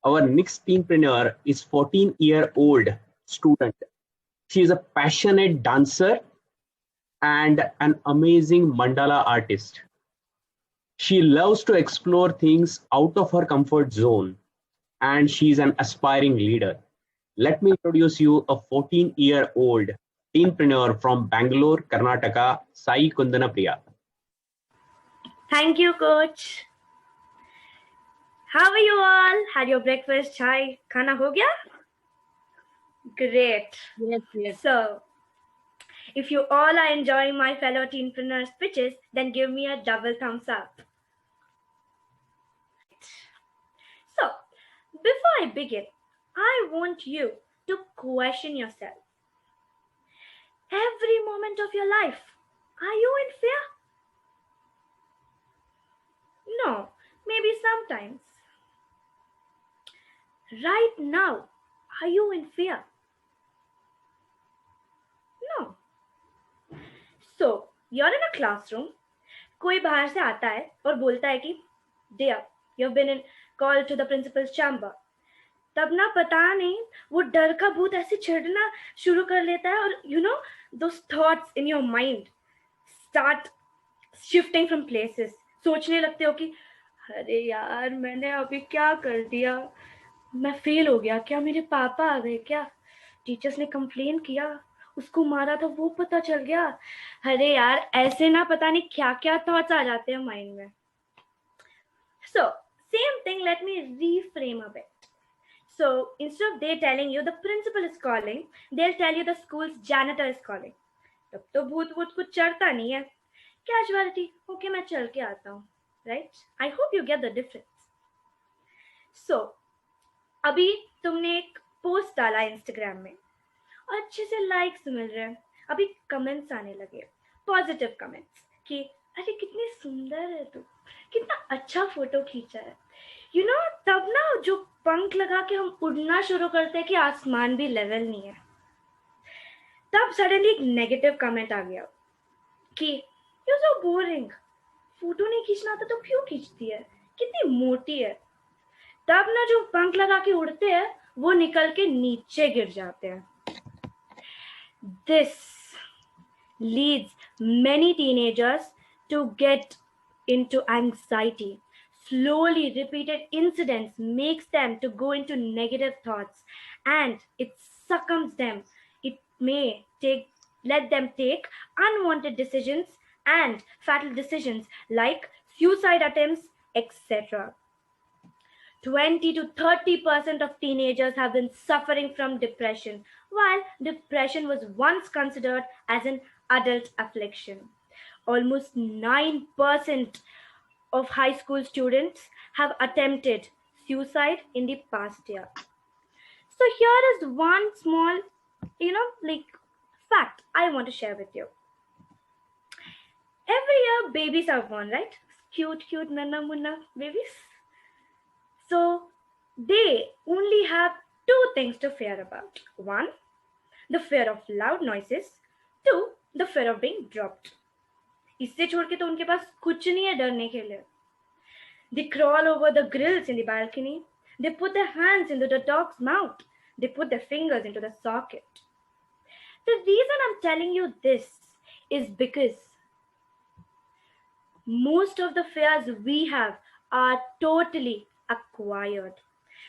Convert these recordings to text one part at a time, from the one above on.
Our next teenpreneur is 14-year-old student. She is a passionate dancer and an amazing mandala artist. She loves to explore things out of her comfort zone, and she is an aspiring leader. Let me introduce you a 14-year-old teenpreneur from Bangalore, Karnataka, Sai Kundana. Thank you, coach. How are you all? Had your breakfast, chai, khana ho gaya? Great. Yes. So, if you all are enjoying my fellow teenpreneur speeches, then give me a double thumbs up. So, before I begin, I want you to question yourself. Every moment of your life, are you in fear? No, maybe sometimes. Right now, are you in fear? No. So, you're in a classroom. कोई बाहर से आता है और बोलता है कि dear, you've been in called to the principal's chamber. तब ना पता नहीं वो डर का भूत ऐसे छिड़ना शुरू कर लेता है और those thoughts in your mind start shifting from places. सोचने लगते हो कि अरे यार मैंने अभी क्या कर दिया, मैं फेल हो गया क्या, मेरे पापा आ गए क्या, टीचर्स ने कंप्लेन किया, उसको मारा था वो पता चल गया, अरे यार ऐसे ना पता नहीं क्या क्या थॉट्स आ जाते हैं माइंड में. So same thing, let me reframe a bit. So instead of they telling you the principal is calling, they'll tell you the school's janitor is calling. तब तो भूत भूत कुछ चढ़ता नहीं है, कैजुअलिटी ओके मैं चल के आता हूँ, right. I hope you get the difference. So अभी तुमने एक पोस्ट डाला इंस्टाग्राम में और अच्छे से लाइक्स मिल रहे हैं, अभी कमेंट्स आने लगे, पॉजिटिव कमेंट्स कि अरे कितनी सुंदर है तू, कितना अच्छा फोटो खींचा है, तब ना जो पंख लगा के हम उड़ना शुरू करते हैं कि आसमान भी लेवल नहीं है, तब सडनली एक नेगेटिव कमेंट आ गया कि यू सो बोरिंग, फोटो नहीं खींचना आता तो क्यों खींचती है, कितनी मोटी है. तब ना जो पंख लगा के उड़ते हैं वो निकल के नीचे गिर जाते हैं. This leads many teenagers to get into anxiety. Slowly repeated incidents makes them to go into negative thoughts and it succumbs them. It may let them take unwanted decisions and fatal decisions like suicide attempts, etc. 20 to 30% of teenagers have been suffering from depression, while depression was once considered as an adult affliction. Almost 9% of high school students have attempted suicide in the past year. So here is one small, fact I want to share with you. Every year babies are born, right? Cute, nanna munna babies. So they only have two things to fear about. One, the fear of loud noises. Two, the fear of being dropped. इससे छोड़ के तो उनके पास कुछ नहीं है डरने के लिए. They crawl over the grills in the balcony. They put their hands into the dog's mouth. They put their fingers into the socket. The reason I'm telling you this is because most of the fears we have are totally acquired.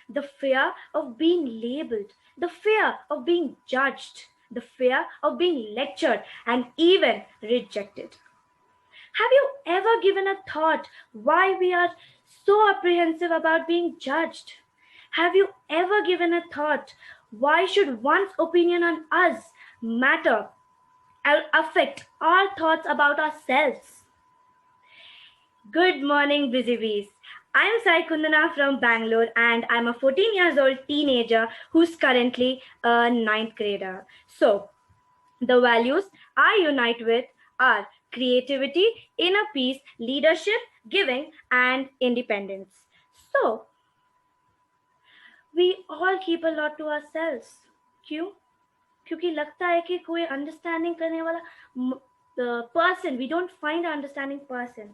The fear of being labeled, the fear of being judged, the fear of being lectured and even rejected. Have you ever given a thought why we are so apprehensive about being judged? Have you ever given a thought why should one's opinion on us matter or affect our thoughts about ourselves? Good morning, Busy Bees. I'm Sai Kundana from Bangalore and I'm a 14 years old teenager who's currently a 9th grader. So, the values I unite with are creativity, inner peace, leadership, giving, and independence. So, we all keep a lot to ourselves. क्यों? क्योंकि लगता है कि कोई understanding करने वाला person, we don't find an understanding person,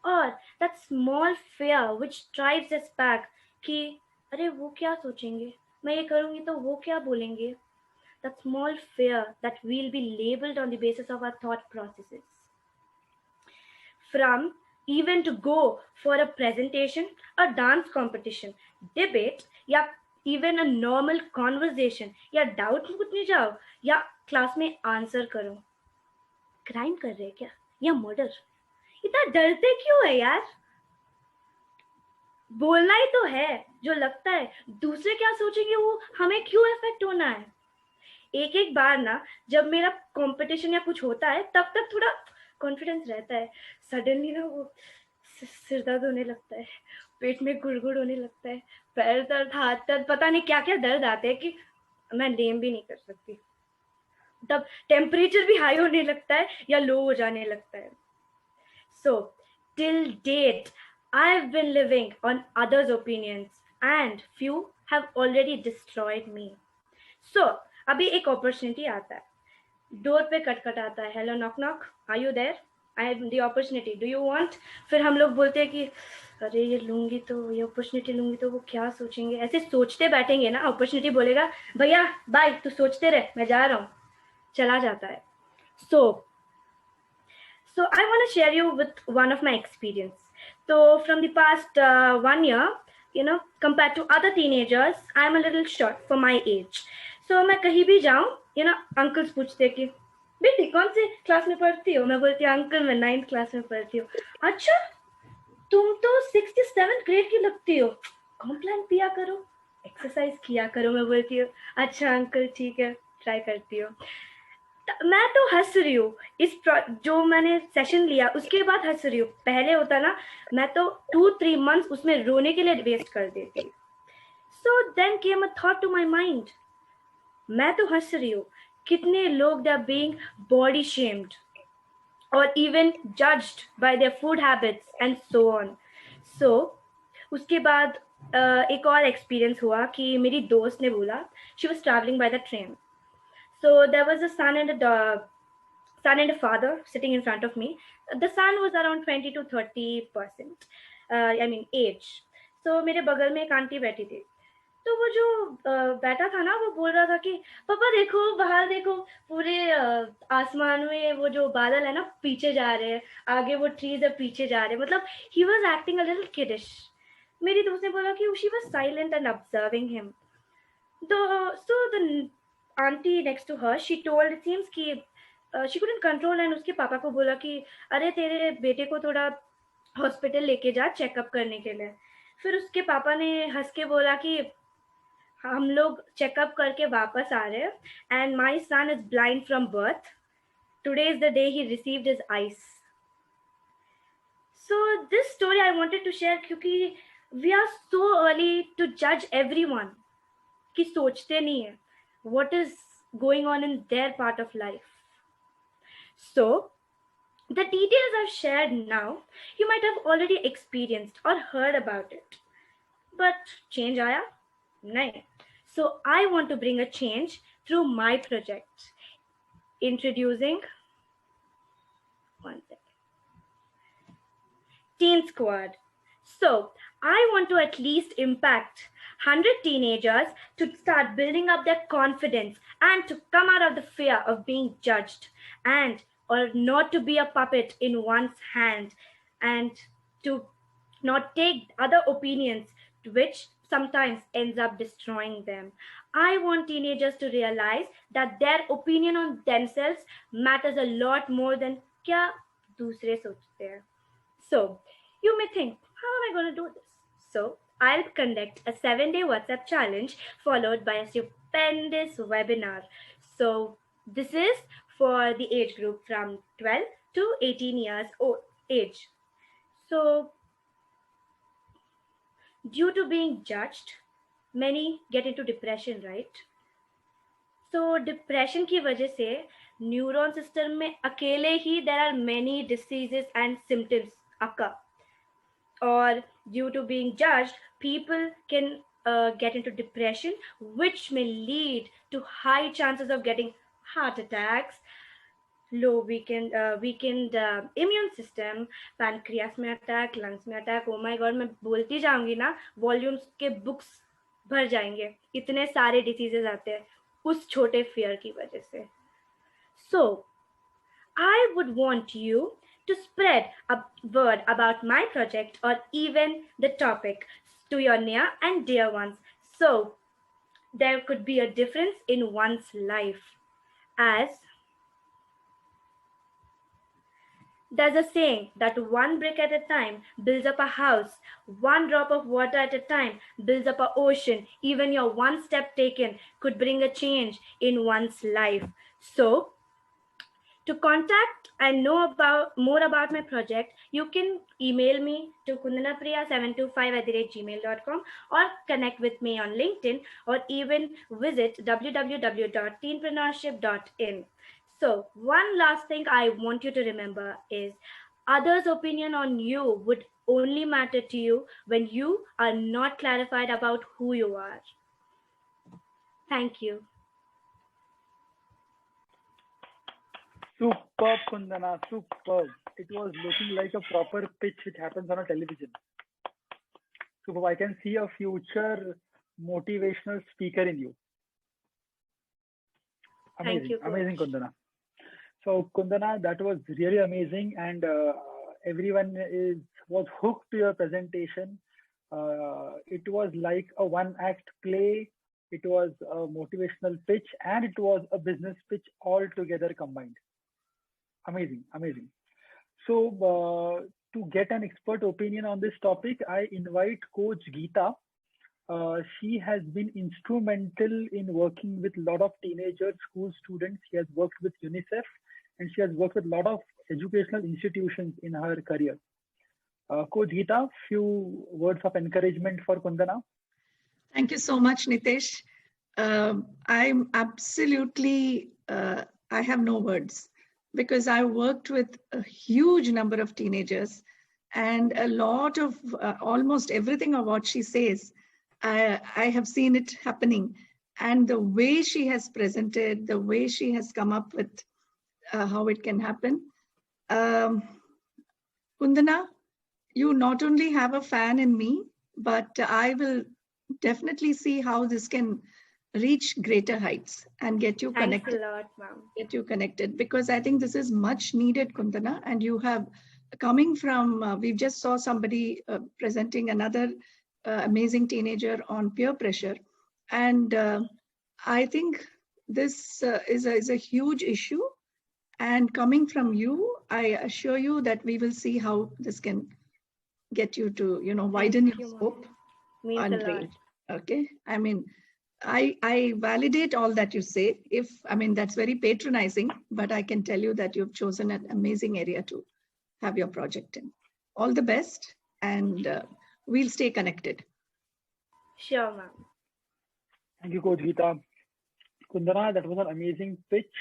or that small fear which drives us back कि अरे वो क्या सोचेंगे, मैं ये करूंगी तो वो क्या बोलेंगे. That small fear that we'll be labeled on the basis of our thought processes. From even to go for a presentation, a dance competition, debate, या even a normal conversation, या डाउट पूछने जाओ या क्लास में answer करो. Crime कर रहे क्या या मर्डर? इतना डरते क्यों है यार? बोलना ही तो है जो लगता है. दूसरे क्या सोचेंगे वो हमें क्यों इफेक्ट होना है? एक एक बार ना जब मेरा कंपटीशन या कुछ होता है तब तक थोड़ा कॉन्फिडेंस रहता है. सडनली ना वो सिर दर्द होने लगता है, पेट में गुड़गुड़ होने लगता है, पैर दर्द, हाथ दर्द, पता नहीं क्या क्या दर्द आते हैं कि मैं नेम भी नहीं कर सकती. तब टेम्परेचर भी हाई होने लगता है या लो हो जाने लगता है. So, till date, I've been living on others' opinions and few have already destroyed me. So, अभी एक अपॉर्चुनिटी आता है, डोर पे कटकट आता है, hello knock knock, are you there, I have the opportunity, do you want. फिर हम लोग बोलते हैं कि अरे ये लूंगी तो, ये अपॉर्चुनिटी लूंगी तो वो क्या सोचेंगे. ऐसे सोचते बैठेंगे ना, अपॉर्चुनिटी बोलेगा भैया बाय, तू सोचते रहे, मैं जा रहा हूँ, चला जाता है. So I want to share you with one of my experience. So from the past 1 year, compared to other teenagers, I'm a little short for my age. So मैं कहीं भी जाऊँ, uncles पूछते कि बेटी कौन से क्लास में पढ़ती हो. मैं बोलती हूँ अंकल मैं 9th क्लास में पढ़ती हूँ. अच्छा तुम तो 6th 7th ग्रेड की लगती हो, कॉम्प्लान पिया करो, एक्सरसाइज किया करो. मैं बोलती हूँ अच्छा अंकल ठीक है, ट्राई करती हूँ. मैं तो हंस रही हूँ, इस जो मैंने सेशन लिया उसके बाद हंस रही हूँ. पहले होता ना, मैं तो 2-3 मंथ्स उसमें रोने के लिए वेस्ट कर देती. So then came a thought to my mind, मैं तो हंस रही हूँ, कितने लोग they are being body shamed और even judged by their food habits and so on. So उसके बाद एक और एक्सपीरियंस हुआ कि मेरी दोस्त ने बोला, she was travelling by the train. So there was a son and a father sitting in front of me. The son was around 20 to 30%. I mean age. So मेरे बगल में एक आंटी बैठी थी. तो वो जो बैठा था ना, वो बोल रहा था कि पापा देखो बाहर देखो, पूरे आसमान में वो जो बादल है ना पीछे जा रहे हैं, आगे वो ट्रीज है पीछे जा रहे हैं. मतलब he was acting a little kiddish. मेरी दोस्त ने बोला कि she was silent and observing him. So the auntie next to her, she told, it seems कि she couldn't control and उसके पापा को बोला कि अरे तेरे बेटे को थोड़ा हॉस्पिटल लेके जा चेकअप करने के लिए. फिर उसके पापा ने हंस के बोला कि हम लोग चेकअप करके वापस आ रहे हैं and my son is blind from birth. Today is the day he received his eyes. So this story I wanted to share क्योंकि we are so early to जज एवरीवन कि सोचते नहीं है what is going on in their part of life. So, the details I've shared now, you might have already experienced or heard about it. But change aaya? Nahin. So, I want to bring a change through my project. Introducing, one second, Teen Squad. So, I want to at least impact 100 teenagers to start building up their confidence and to come out of the fear of being judged and or not to be a puppet in one's hand and to not take other opinions which sometimes ends up destroying them. I want teenagers to realize that their opinion on themselves matters a lot more than क्या दूसरे सोचते हैं. So, you may think, how am I going to do this? So, I'll conduct a 7-day WhatsApp challenge followed by a stupendous webinar. So, this is for the age group from 12 to 18 years old age. So, due to being judged, many get into depression, right? So, depression की वजह से neuron system में अकेले ही there are many diseases and symptoms occur. Or due to being judged, people can get into depression, which may lead to high chances of getting heart attacks, low weakened immune system, pancreas में attack, lungs में attack. Oh my god, मैं बोलती जाऊंगी ना, volumes के books भर जाएंगे, इतने सारे डिसीजेस आते हैं उस छोटे fear की वजह से. So I would want you to spread a word about my project or even the topic to your near and dear ones, so there could be a difference in one's life. As there's a saying that one brick at a time builds up a house, one drop of water at a time builds up an ocean. Even your one step taken could bring a change in one's life. So to contact and know about more about my project, you can email me to kundanapriya725@gmail.com or connect with me on LinkedIn or even visit www.teenpreneurship.in. So one last thing I want you to remember is others' opinion on you would only matter to you when you are not clarified about who you are. Thank you. Superb, Kundana, superb. It was looking like a proper pitch which happens on a television. Superb. I can see a future motivational speaker in you. Amazing, Thank you, Coach. amazing, Kundana. So, Kundana, that was really amazing, and everyone was hooked to your presentation. It was like a one-act play. It was a motivational pitch, and it was a business pitch all together combined. Amazing, amazing. So, to get an expert opinion on this topic, I invite Coach Geeta. She has been instrumental in working with a lot of teenagers, school students. She has worked with UNICEF, and she has worked with a lot of educational institutions in her career. Coach Geeta, few words of encouragement for Kundana. Thank you so much, Nitesh. I'm absolutely, I have no words because I worked with a huge number of teenagers, and a lot of almost everything of what she says, I have seen it happening. And the way she has presented, the way she has come up with how it can happen. Kundana, you not only have a fan in me, but I will definitely see how this can reach greater heights and get you connected. Thanks a lot, ma'am. Get you connected, because I think this is much needed, Kundana. And you have coming from, we just saw somebody presenting another amazing teenager on peer pressure. And I think this is a huge issue. And coming from you, I assure you that we will see how this can get you to, widen your scope. Means and a lot. range. Okay. I mean, I validate all that you say. That's very patronizing, but I can tell you that you've chosen an amazing area to have your project in. All the best, and we'll stay connected. Sure, ma'am. Thank you, Coach Geeta. Kundana, that was an amazing pitch.